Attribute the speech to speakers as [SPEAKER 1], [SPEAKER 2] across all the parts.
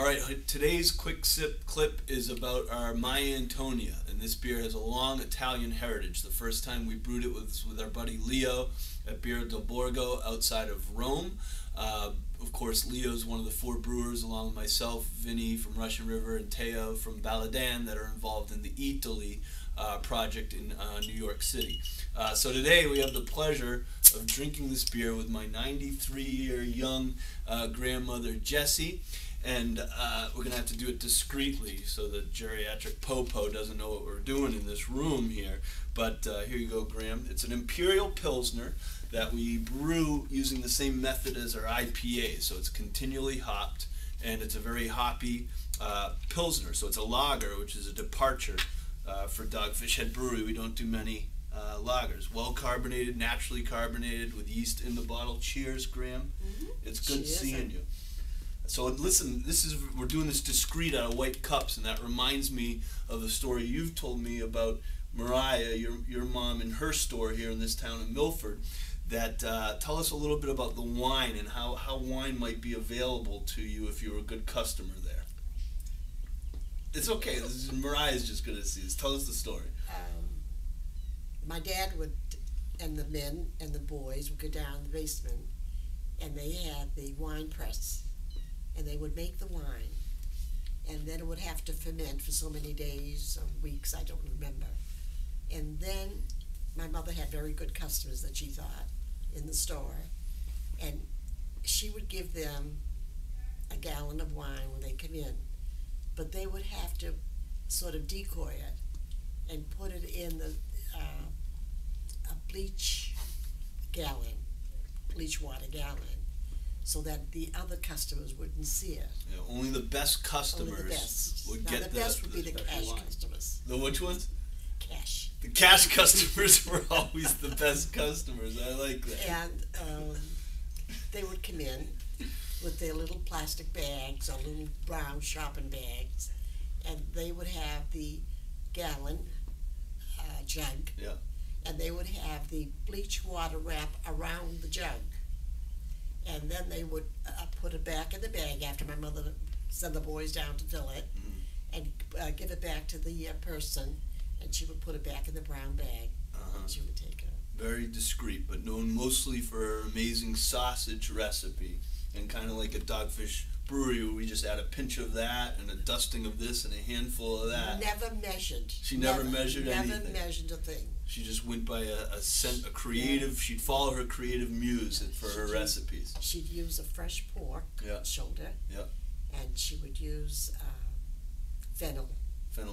[SPEAKER 1] right, today's quick sip clip is about our My Antonia, and this beer has a long Italian heritage. The first time we brewed it was with our buddy Leo at Birra del Borgo outside of Rome. Of course, Leo's one of the 4 brewers, along with myself, Vinny from Russian River, and Teo from Baladan, that are involved in the Italy project in New York City. So today we have the pleasure of drinking this beer with my 93-year young grandmother, Jessie. And we're going to have to do it discreetly so the geriatric Popo doesn't know what we're doing in this room here. But here you go, Graham. It's an Imperial Pilsner that we brew using the same method as our IPA. So it's continually hopped, and it's a very hoppy Pilsner. So it's a lager, which is a departure for Dogfish Head Brewery. We don't do many lagers. Well carbonated, naturally carbonated, with yeast in the bottle. Cheers, Graham. It's good seeing you. So listen, we're doing this discreet out of white cups, and that reminds me of the story you've told me about Mariah, your mom, and her store here in this town of Milford. That tell us a little bit about the wine and how wine might be available to you if you're a good customer there. It's okay. Mariah's just going to see this. Tell us the story.
[SPEAKER 2] My dad would, and the men and the boys would go down in the basement, and they had the wine press. And they would make the wine, and then it would have to ferment for so many days or weeks, I don't remember. And then my mother had very good customers that she thought in the store, and she would give them a gallon of wine when they come in, but they would have to sort of decoy it and put it in a bleach water gallon, so that the other customers wouldn't see it.
[SPEAKER 1] Yeah, only the best customers would get the
[SPEAKER 2] best would be the cash customers.
[SPEAKER 1] The which ones?
[SPEAKER 2] Cash.
[SPEAKER 1] The cash customers were always the best customers. I like that.
[SPEAKER 2] And they would come in with their little plastic bags or little brown shopping bags, and they would have the gallon jug, and they would have the bleach water wrap around the jug. And then they would put it back in the bag after my mother sent the boys down to fill it, and give it back to the person, and she would put it back in the brown bag, and she would take it.
[SPEAKER 1] Very discreet, but known mostly for her amazing sausage recipe, and kind of like a Dogfish Brewery where we just add a pinch of that and a dusting of this and a handful of that.
[SPEAKER 2] Never measured.
[SPEAKER 1] She never measured anything.
[SPEAKER 2] Never measured a thing.
[SPEAKER 1] She just went by a creative. She'd follow her creative muse for her recipes.
[SPEAKER 2] She'd use a fresh pork shoulder. And she would use fennel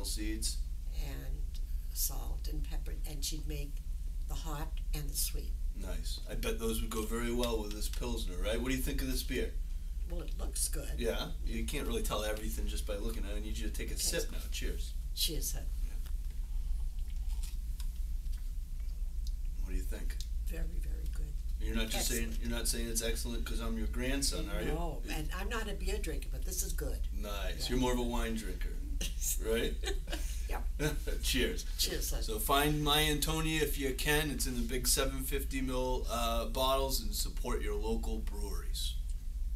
[SPEAKER 1] seeds,
[SPEAKER 2] and salt and pepper, and she'd make the hot and the sweet.
[SPEAKER 1] Nice. I bet those would go very well with this Pilsner, right? What do you think of this beer?
[SPEAKER 2] Well, it looks good.
[SPEAKER 1] Yeah, you can't really tell everything just by looking at it. I need you to take a sip now. Cheers.
[SPEAKER 2] Cheers, sir.
[SPEAKER 1] What do you think?
[SPEAKER 2] Very, very good.
[SPEAKER 1] You're not just saying it's excellent because I'm your grandson, are you?
[SPEAKER 2] No, and I'm not a beer drinker, but this is good.
[SPEAKER 1] Nice.
[SPEAKER 2] Yeah.
[SPEAKER 1] You're more of a wine drinker, right?
[SPEAKER 2] Yep.
[SPEAKER 1] Cheers.
[SPEAKER 2] Cheers, sir.
[SPEAKER 1] So find My Antonia if you can. It's in the big 750 ml bottles, and support your local breweries.